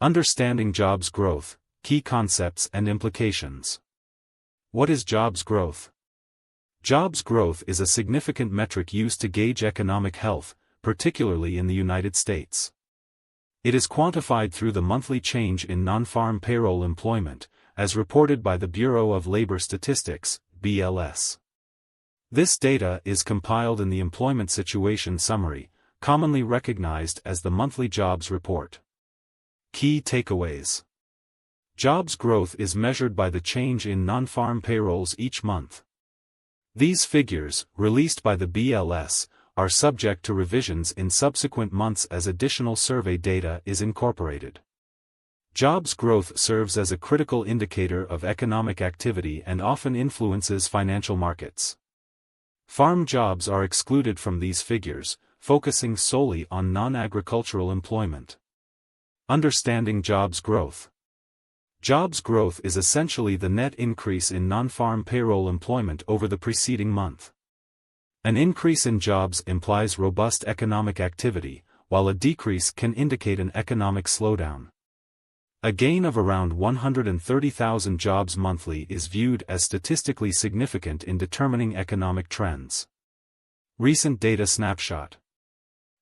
Understanding jobs growth, key concepts and implications. What is jobs growth? Jobs growth is a significant metric used to gauge economic health, particularly in the United States. It is quantified through the monthly change in nonfarm payroll employment, as reported by the Bureau of Labor Statistics, BLS. This data is compiled in the Employment Situation Summary, commonly recognized as the Monthly Jobs Report. Key takeaways. Jobs growth is measured by the change in nonfarm payrolls each month. These figures, released by the BLS, are subject to revisions in subsequent months as additional survey data is incorporated. Jobs growth serves as a critical indicator of economic activity and often influences financial markets. Farm jobs are excluded from these figures, focusing solely on non-agricultural employment. Understanding jobs growth. Jobs growth is essentially the net increase in non-farm payroll employment over the preceding month. An increase in jobs implies robust economic activity, while a decrease can indicate an economic slowdown. A gain of around 130,000 jobs monthly is viewed as statistically significant in determining economic trends. Recent data snapshot.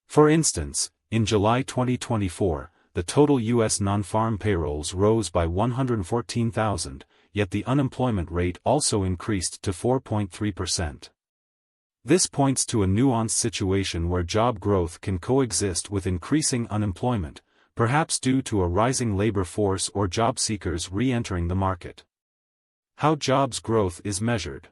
For instance, in July 2024, the total U.S. non-farm payrolls rose by 114,000, yet the unemployment rate also increased to 4.3%. This points to a nuanced situation where job growth can coexist with increasing unemployment, perhaps due to a rising labor force or job seekers re-entering the market. How jobs growth is measured.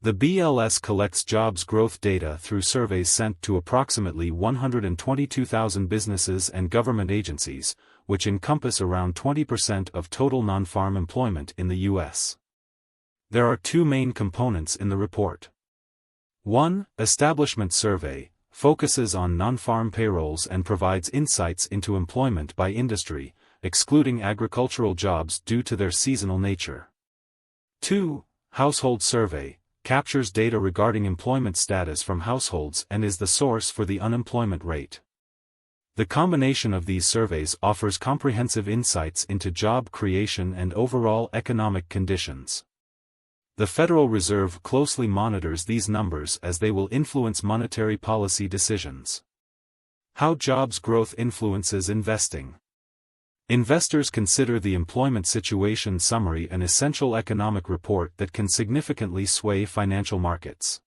The BLS collects jobs growth data through surveys sent to approximately 122,000 businesses and government agencies, which encompass around 20% of total non-farm employment in the U.S. There are two main components in the report. 1. Establishment Survey focuses on non-farm payrolls and provides insights into employment by industry, excluding agricultural jobs due to their seasonal nature. 2. Household Survey captures data regarding employment status from households and is the source for the unemployment rate. The combination of these surveys offers comprehensive insights into job creation and overall economic conditions. The Federal Reserve closely monitors these numbers as they will influence monetary policy decisions. How jobs growth influences investing. Investors consider the Employment Situation Summary an essential economic report that can significantly sway financial markets.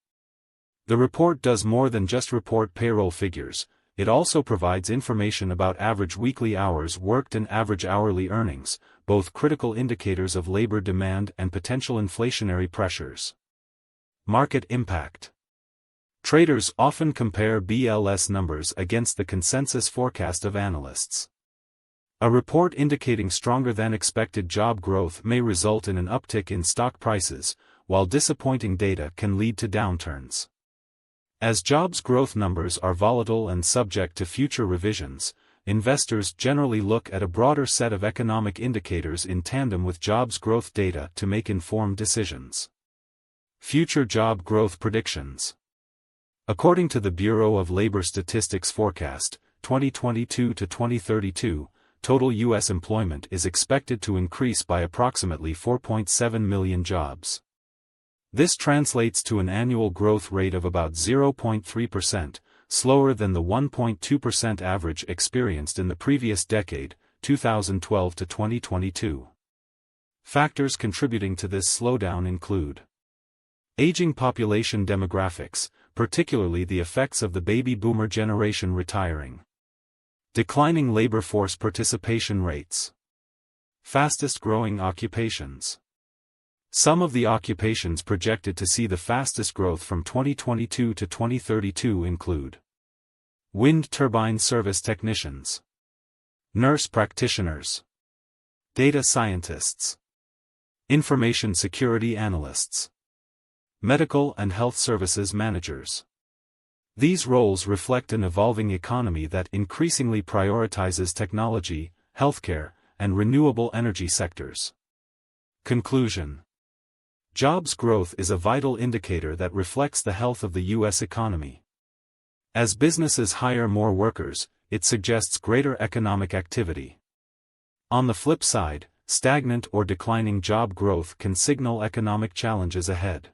The report does more than just report payroll figures, it also provides information about average weekly hours worked and average hourly earnings, both critical indicators of labor demand and potential inflationary pressures. Market impact. Traders often compare BLS numbers against the consensus forecast of analysts. A report indicating stronger than expected job growth may result in an uptick in stock prices, while disappointing data can lead to downturns. As jobs growth numbers are volatile and subject to future revisions, investors generally look at a broader set of economic indicators in tandem with jobs growth data to make informed decisions. Future job growth predictions. According to the Bureau of Labor Statistics forecast, 2022 to 2032, total U.S. employment is expected to increase by approximately 4.7 million jobs. This translates to an annual growth rate of about 0.3%, slower than the 1.2% average experienced in the previous decade, 2012 to 2022. Factors contributing to this slowdown include aging population demographics, particularly the effects of the baby boomer generation retiring. Declining labor force participation rates. Fastest growing occupations. Some of the occupations projected to see the fastest growth from 2022 to 2032 include wind turbine service technicians, nurse practitioners, data scientists, information security analysts, medical and health services managers. These roles reflect an evolving economy that increasingly prioritizes technology, healthcare, and renewable energy sectors. Conclusion. Jobs growth is a vital indicator that reflects the health of the U.S. economy. As businesses hire more workers, it suggests greater economic activity. On the flip side, stagnant or declining job growth can signal economic challenges ahead.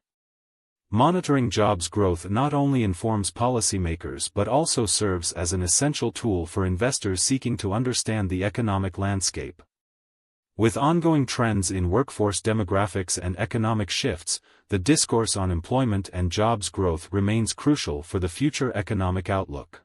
Monitoring jobs growth not only informs policymakers but also serves as an essential tool for investors seeking to understand the economic landscape. With ongoing trends in workforce demographics and economic shifts, the discourse on employment and jobs growth remains crucial for the future economic outlook.